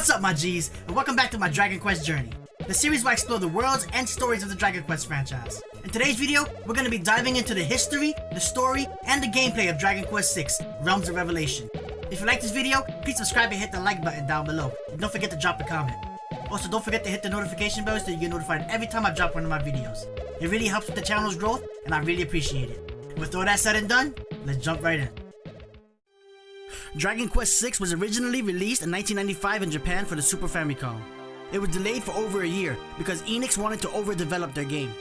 What's up, my G's, and welcome back to my Dragon Quest journey, the series where I explore the worlds and stories of the Dragon Quest franchise. In today's video, we're going to be diving into the history, the story, and the gameplay of Dragon Quest VI, Realms of Revelation. If you like this video, please subscribe and hit the like button down below, and don't forget to drop a comment. Also, don't forget to hit the notification bell so you get notified every time I drop one of my videos. It really helps with the channel's growth, and I really appreciate it. With all that said and done, let's jump right in. Dragon Quest VI was originally released in 1995 in Japan for the Super Famicom. It was delayed for over a year because Enix wanted to overdevelop their game.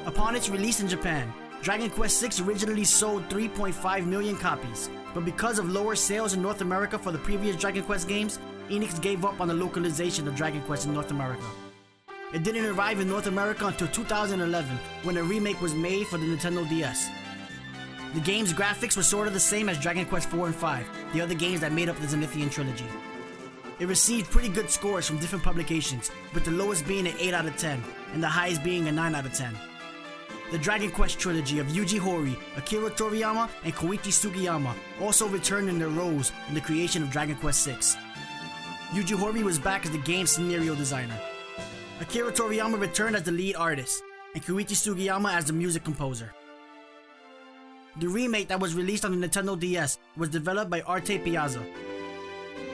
Upon its release in Japan, Dragon Quest VI originally sold 3.5 million copies, but because of lower sales in North America for the previous Dragon Quest games, Enix gave up on the localization of Dragon Quest in North America. It didn't arrive in North America until 2011 when a remake was made for the Nintendo DS. The game's graphics were sort of the same as Dragon Quest 4 and 5, the other games that made up the Zenithian trilogy. It received pretty good scores from different publications, with the lowest being an 8 out of 10, and the highest being a 9 out of 10. The Dragon Quest trilogy of Yuji Horii, Akira Toriyama, and Koichi Sugiyama also returned in their roles in the creation of Dragon Quest VI. Yuji Horii was back as the game's scenario designer. Akira Toriyama returned as the lead artist, and Koichi Sugiyama as the music composer. The remake that was released on the Nintendo DS was developed by Arte Piazza.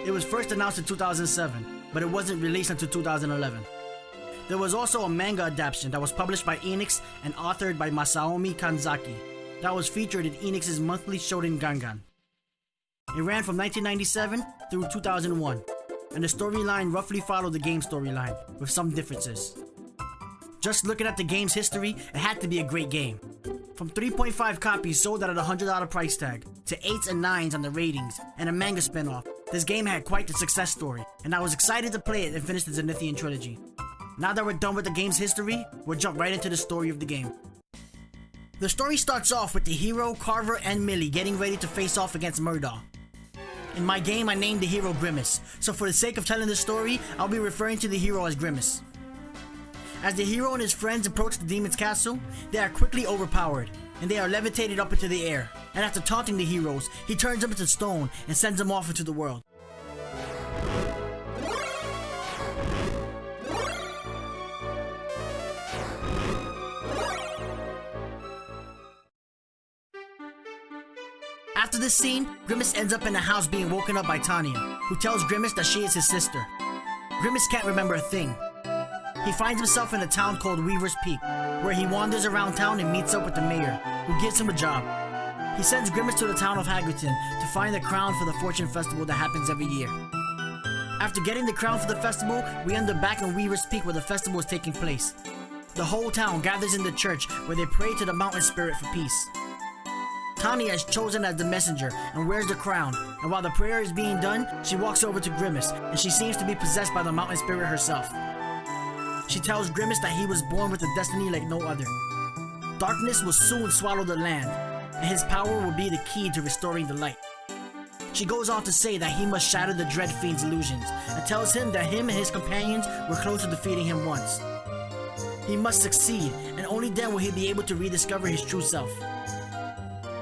It was first announced in 2007, but it wasn't released until 2011. There was also a manga adaptation that was published by Enix and authored by Masaomi Kanzaki that was featured in Enix's monthly Shonen Gangan. It ran from 1997 through 2001, and the storyline roughly followed the game storyline, with some differences. Just looking at the game's history, it had to be a great game. From 3.5 copies sold at a $100 price tag, to 8s and 9s on the ratings, and a manga spin-off, this game had quite the success story, and I was excited to play it and finish the Zenithian trilogy. Now that we're done with the game's history, we'll jump right into the story of the game. The story starts off with the hero, Carver, and Millie getting ready to face off against Murdaw. In my game, I named the hero Grimace, so for the sake of telling the story, I'll be referring to the hero as Grimace. As the hero and his friends approach the demon's castle, they are quickly overpowered, and they are levitated up into the air, and after taunting the heroes, he turns them into stone and sends them off into the world. After this scene, Grimace ends up in a house being woken up by Tanya, who tells Grimace that she is his sister. Grimace can't remember a thing. He finds himself in a town called Weaver's Peak, where he wanders around town and meets up with the mayor, who gives him a job. He sends Grimace to the town of Hagerton to find the crown for the Fortune Festival that happens every year. After getting the crown for the festival, we end up back in Weaver's Peak where the festival is taking place. The whole town gathers in the church where they pray to the mountain spirit for peace. Tanya is chosen as the messenger and wears the crown, and while the prayer is being done, she walks over to Grimace, and she seems to be possessed by the mountain spirit herself. She tells Grimace that he was born with a destiny like no other. Darkness will soon swallow the land, and his power will be the key to restoring the light. She goes on to say that he must shatter the Dread Fiend's illusions, and tells him that him and his companions were close to defeating him once. He must succeed, and only then will he be able to rediscover his true self.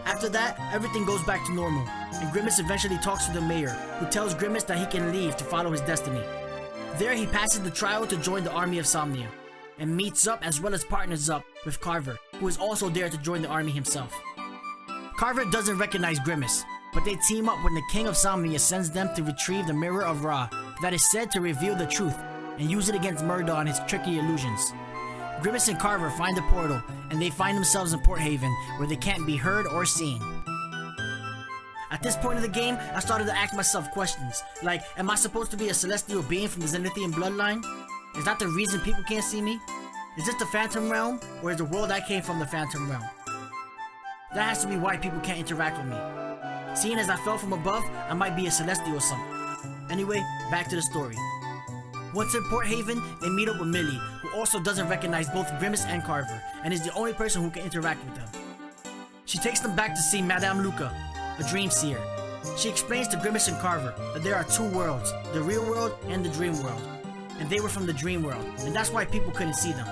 After that, everything goes back to normal, and Grimace eventually talks to the mayor, who tells Grimace that he can leave to follow his destiny. There he passes the trial to join the army of Somnia, and meets up as well as partners up with Carver, who is also there to join the army himself. Carver doesn't recognize Grimace, but they team up when the king of Somnia sends them to retrieve the Mirror of Ra that is said to reveal the truth, and use it against Murdaw and his tricky illusions. Grimace and Carver find the portal, and they find themselves in Port Haven, where they can't be heard or seen. At this point of the game, I started to ask myself questions, like, am I supposed to be a celestial being from the Zenithian bloodline? Is that the reason people can't see me? Is this the Phantom Realm, or is the world I came from the Phantom Realm? That has to be why people can't interact with me. Seeing as I fell from above, I might be a celestial or something. Anyway, back to the story. Once in Port Haven, they meet up with Millie, who also doesn't recognize both Grimace and Carver, and is the only person who can interact with them. She takes them back to see Madame Luca, a dream seer. She explains to Grimace and Carver that there are two worlds, the real world and the dream world, and they were from the dream world, and that's why people couldn't see them.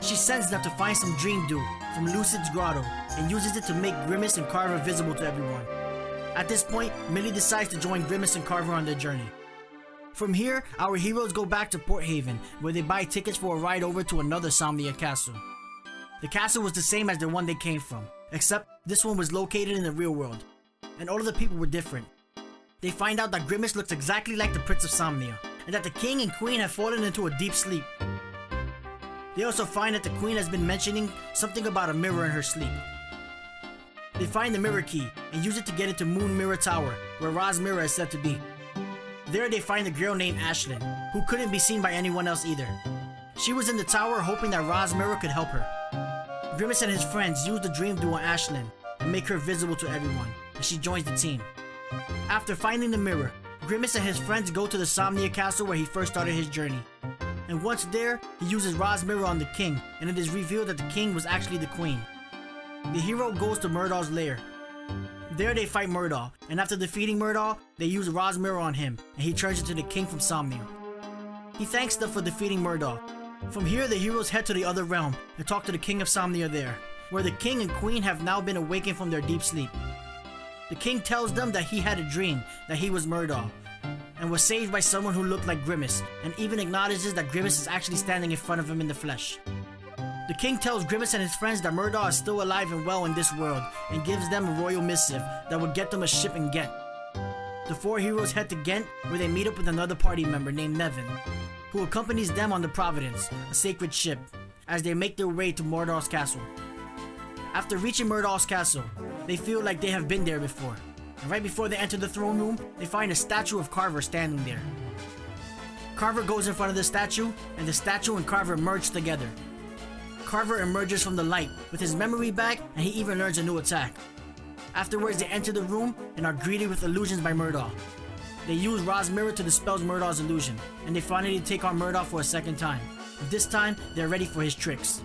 She sends them to find some dream dew from Lucid's grotto and uses it to make Grimace and Carver visible to everyone. At this point, Millie decides to join Grimace and Carver on their journey. From here, our heroes go back to Port Haven, where they buy tickets for a ride over to another Somnia castle. The castle was the same as the one they came from, except this one was located in the real world, and all of the people were different. They find out that Grimace looks exactly like the Prince of Somnia, and that the king and queen have fallen into a deep sleep. They also find that the queen has been mentioning something about a mirror in her sleep. They find the mirror key and use it to get into Moon Mirror Tower, where Ra's mirror is said to be. There they find a girl named Ashlyn, who couldn't be seen by anyone else either. She was in the tower hoping that Ra's mirror could help her. Grimace and his friends use the dream duo Ashlyn and make her visible to everyone, and she joins the team. After finding the mirror, Grimace and his friends go to the Somnia castle where he first started his journey. And once there, he uses Ra's mirror on the king, and it is revealed that the king was actually the queen. The hero goes to Murdaw's lair. There they fight Murdaw, and after defeating Murdaw, they use Ra's mirror on him, and he turns into the king from Somnia. He thanks them for defeating Murdaw. From here, the heroes head to the other realm and talk to the king of Somnia there, where the king and queen have now been awakened from their deep sleep. The king tells them that he had a dream that he was Murdaw, and was saved by someone who looked like Grimace, and even acknowledges that Grimace is actually standing in front of him in the flesh. The king tells Grimace and his friends that Murdaw is still alive and well in this world, and gives them a royal missive that would get them a ship in Ghent. The four heroes head to Ghent, where they meet up with another party member named Nevin, who accompanies them on the Providence, a sacred ship, as they make their way to Murdaw's castle. After reaching Murdaw's castle, they feel like they have been there before, and right before they enter the throne room, they find a statue of Carver standing there. Carver goes in front of the statue, and the statue and Carver merge together. Carver emerges from the light with his memory back, and he even learns a new attack. Afterwards, they enter the room and are greeted with illusions by Murdaw. They use Ra's mirror to dispel Murdaw's illusion, and they finally take on Murdaw for a second time. And this time, they're ready for his tricks.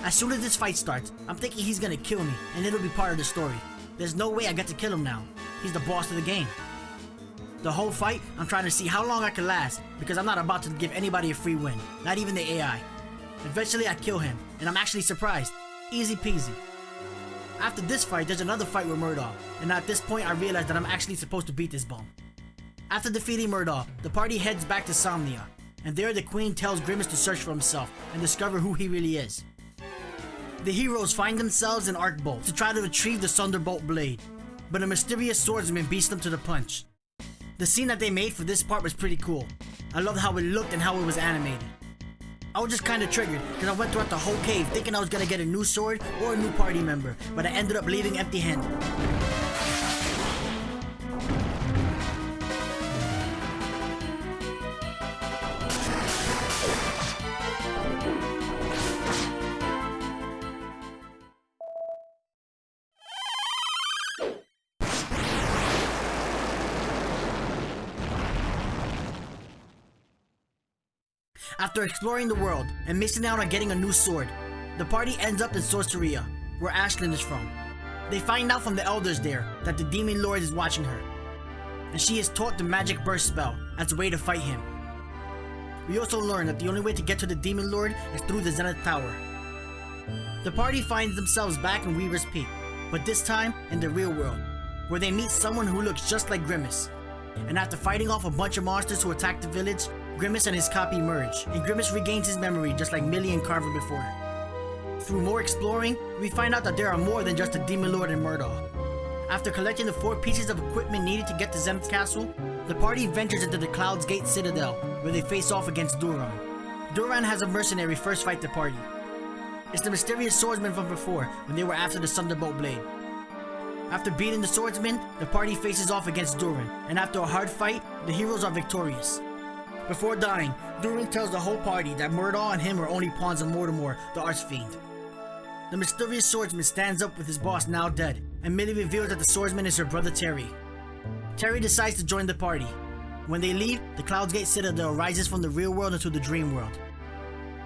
As soon as this fight starts, I'm thinking he's gonna kill me, and it'll be part of the story. There's no way I get to kill him now. He's the boss of the game. The whole fight, I'm trying to see how long I can last, because I'm not about to give anybody a free win, not even the AI. Eventually I kill him, and I'm actually surprised. Easy peasy. After this fight, there's another fight with Murdaw, and at this point I realize that I'm actually supposed to beat this bum. After defeating Murdaw, the party heads back to Somnia, and there the queen tells Grimace to search for himself and discover who he really is. The heroes find themselves in Arcbolt to try to retrieve the Thunderbolt blade, but a mysterious swordsman beats them to the punch. The scene that they made for this part was pretty cool. I loved how it looked and how it was animated. I was just kinda triggered because I went throughout the whole cave thinking I was gonna get a new sword or a new party member, but I ended up leaving empty-handed. After exploring the world and missing out on getting a new sword, the party ends up in Sorceria, where Ashlyn is from. They find out from the elders there that the Demon Lord is watching her, and she is taught the Magic Burst spell as a way to fight him. We also learn that the only way to get to the Demon Lord is through the Zenith Tower. The party finds themselves back in Weaver's Peak, but this time in the real world, where they meet someone who looks just like Grimace. And after fighting off a bunch of monsters who attack the village, Grimace and his copy merge, and Grimace regains his memory just like Millie and Carver before. Through more exploring, we find out that there are more than just the Demon Lord and Murdaw. After collecting the 4 pieces of equipment needed to get to Zenith's castle, the party ventures into the Cloud's Gate Citadel, where they face off against Duran. Duran has a mercenary first fight the party. It's the mysterious swordsman from before, when they were after the Thunderbolt blade. After beating the swordsman, the party faces off against Duran, and after a hard fight, the heroes are victorious. Before dying, Duran tells the whole party that Murdaw and him are only pawns of Mortimer, the Archfiend. The mysterious swordsman stands up with his boss now dead, and Millie reveals that the swordsman is her brother Terry. Terry decides to join the party. When they leave, the Cloud's Gate Citadel rises from the real world into the dream world.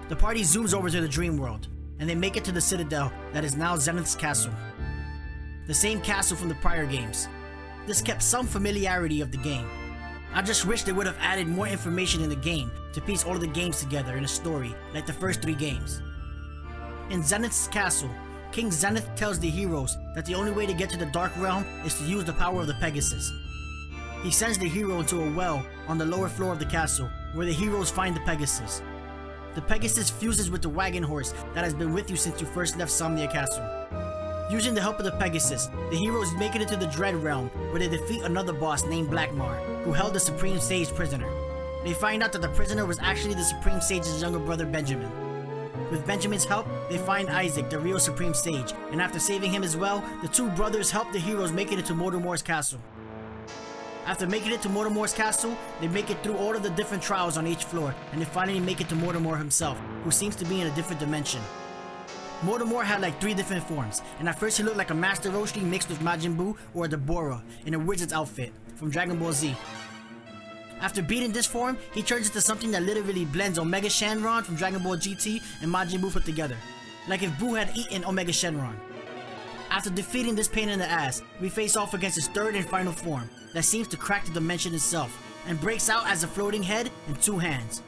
The party zooms over to the dream world, and they make it to the Citadel that is now Zenith's castle. The same castle from the prior games. This kept some familiarity of the game. I just wish they would have added more information in the game to piece all of the games together in a story like the first 3 games. In Zenith's castle, King Zenith tells the heroes that the only way to get to the Dark Realm is to use the power of the Pegasus. he sends the hero into a well on the lower floor of the castle, where the heroes find the Pegasus. The Pegasus fuses with the wagon horse that has been with you since you first left Somnia Castle. Using the help of the Pegasus, the heroes make it into the Dread Realm, where they defeat another boss named Blackmar, who held the Supreme Sage prisoner. They find out that the prisoner was actually the Supreme Sage's younger brother Benjamin. With Benjamin's help, they find Isaac, the real Supreme Sage, and after saving him as well, the two brothers help the heroes make it into Mordor's castle. After making it to Mordor's castle, they make it through all of the different trials on each floor, and they finally make it to Mordor himself, who seems to be in a different dimension. Mordor had like 3 different forms, and at first he looked like a Master Roshi mixed with Majin Buu or a Deborah in a wizard's outfit from Dragon Ball Z. After beating this form, he turns into something that literally blends Omega Shenron from Dragon Ball GT and Majin Buu put together, like if Buu had eaten Omega Shenron. After defeating this pain in the ass, we face off against his 3rd and final form that seems to crack the dimension itself and breaks out as a floating head and 2 hands.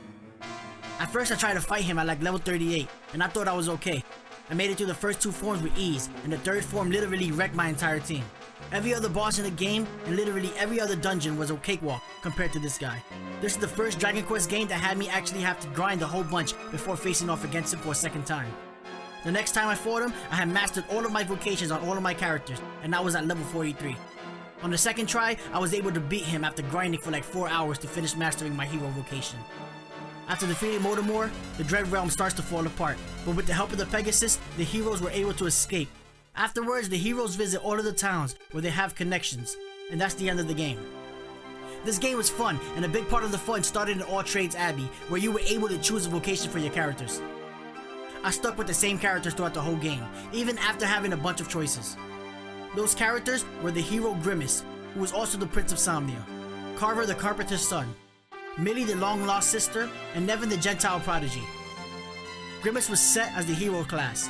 At first I tried to fight him at like level 38 and I thought I was okay. I made it through the first 2 forms with ease, and the 3rd form literally wrecked my entire team. Every other boss in the game and literally every other dungeon was a cakewalk compared to this guy. This is the first Dragon Quest game that had me actually have to grind a whole bunch before facing off against him for a second time. The next time I fought him, I had mastered all of my vocations on all of my characters, and I was at level 43. On the second try, I was able to beat him after grinding for like 4 hours to finish mastering my hero vocation. After defeating Mordor, the Dread Realm starts to fall apart, but with the help of the Pegasus, the heroes were able to escape. Afterwards, the heroes visit all of the towns where they have connections, and that's the end of the game. This game was fun, and a big part of the fun started in All Trades Abbey, where you were able to choose a vocation for your characters. I stuck with the same characters throughout the whole game, even after having a bunch of choices. Those characters were the hero Grimace, who was also the Prince of Somnia, Carver the Carpenter's son, Millie the long-lost sister, and Nevin the Gentile prodigy. Grimace was set as the hero class.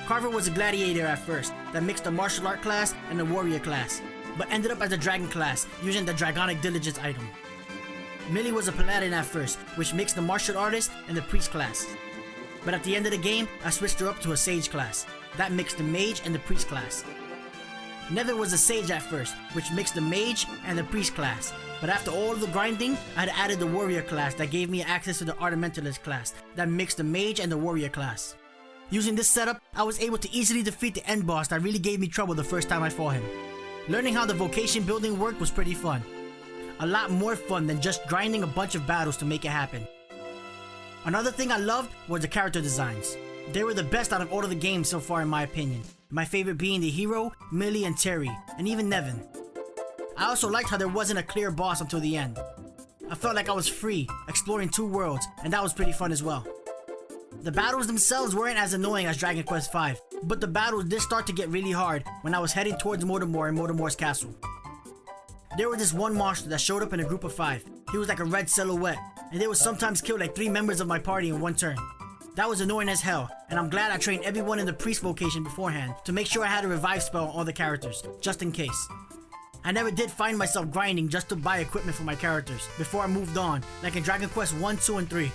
Carver was a gladiator at first, that mixed the martial art class and the warrior class, but ended up as a dragon class, using the Dragonic Diligence item. Millie was a paladin at first, which mixed the martial artist and the priest class. But at the end of the game, I switched her up to a sage class, that mixed the mage and the priest class. Nevin was a sage at first, which mixed the mage and the priest class, but after all of the grinding, I had added the warrior class that gave me access to the Artimentalist class, that mixed the mage and the warrior class. Using this setup, I was able to easily defeat the end boss that really gave me trouble the first time I fought him. Learning how the vocation building worked was pretty fun. A lot more fun than just grinding a bunch of battles to make it happen. Another thing I loved were the character designs. They were the best out of all of the games so far in my opinion. My favorite being the hero, Millie and Terry, and even Nevin. I also liked how there wasn't a clear boss until the end. I felt like I was free, exploring 2 worlds, and that was pretty fun as well. The battles themselves weren't as annoying as Dragon Quest V, but the battles did start to get really hard when I was heading towards Mordor and Mordor's castle. There was this one monster that showed up in a group of 5. He was like a red silhouette, and they would sometimes kill like 3 members of my party in one turn. That was annoying as hell, and I'm glad I trained everyone in the priest vocation beforehand to make sure I had a revive spell on all the characters, just in case. I never did find myself grinding just to buy equipment for my characters before I moved on, like in Dragon Quest 1, 2, and 3.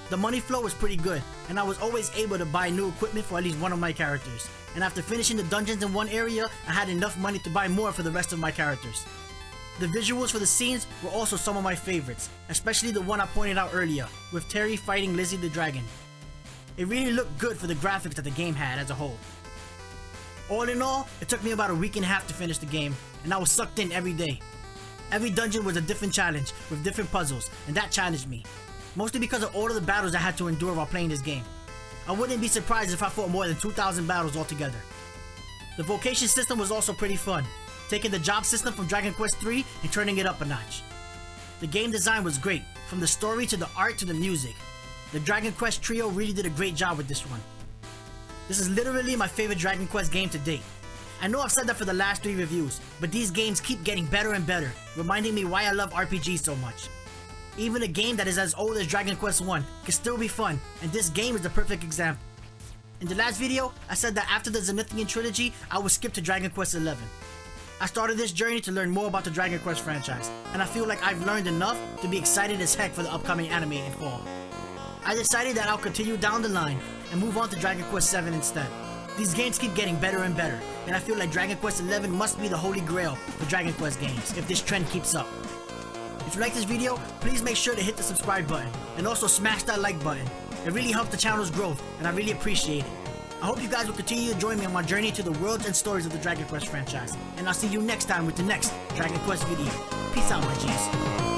The money flow was pretty good, and I was always able to buy new equipment for at least one of my characters, and after finishing the dungeons in one area, I had enough money to buy more for the rest of my characters. The visuals for the scenes were also some of my favorites, especially the one I pointed out earlier, with Terry fighting Lizzie the Dragon. It really looked good for the graphics that the game had as a whole. All in all, it took me about a week and a half to finish the game, and I was sucked in every day. Every dungeon was a different challenge, with different puzzles, and that challenged me. Mostly because of all of the battles I had to endure while playing this game. I wouldn't be surprised if I fought more than 2,000 battles altogether. The vocation system was also pretty fun, taking the job system from Dragon Quest 3 and turning it up a notch. The game design was great, from the story to the art to the music. The Dragon Quest trio really did a great job with this one. This is literally my favorite Dragon Quest game to date. I know I've said that for the last 3 reviews, but these games keep getting better and better, reminding me why I love RPGs so much. Even a game that is as old as Dragon Quest 1 can still be fun, and this game is the perfect example. In the last video, I said that after the Zenithian trilogy, I would skip to Dragon Quest 11. I started this journey to learn more about the Dragon Quest franchise, and I feel like I've learned enough to be excited as heck for the upcoming anime in fall. I decided that I'll continue down the line and move on to Dragon Quest 7 instead. These games keep getting better and better, and I feel like Dragon Quest XI must be the holy grail for Dragon Quest games if this trend keeps up. If you like this video, please make sure to hit the subscribe button, and also smash that like button. It really helps the channel's growth, and I really appreciate it. I hope you guys will continue to join me on my journey to the worlds and stories of the Dragon Quest franchise, and I'll see you next time with the next Dragon Quest video. Peace out, my G's.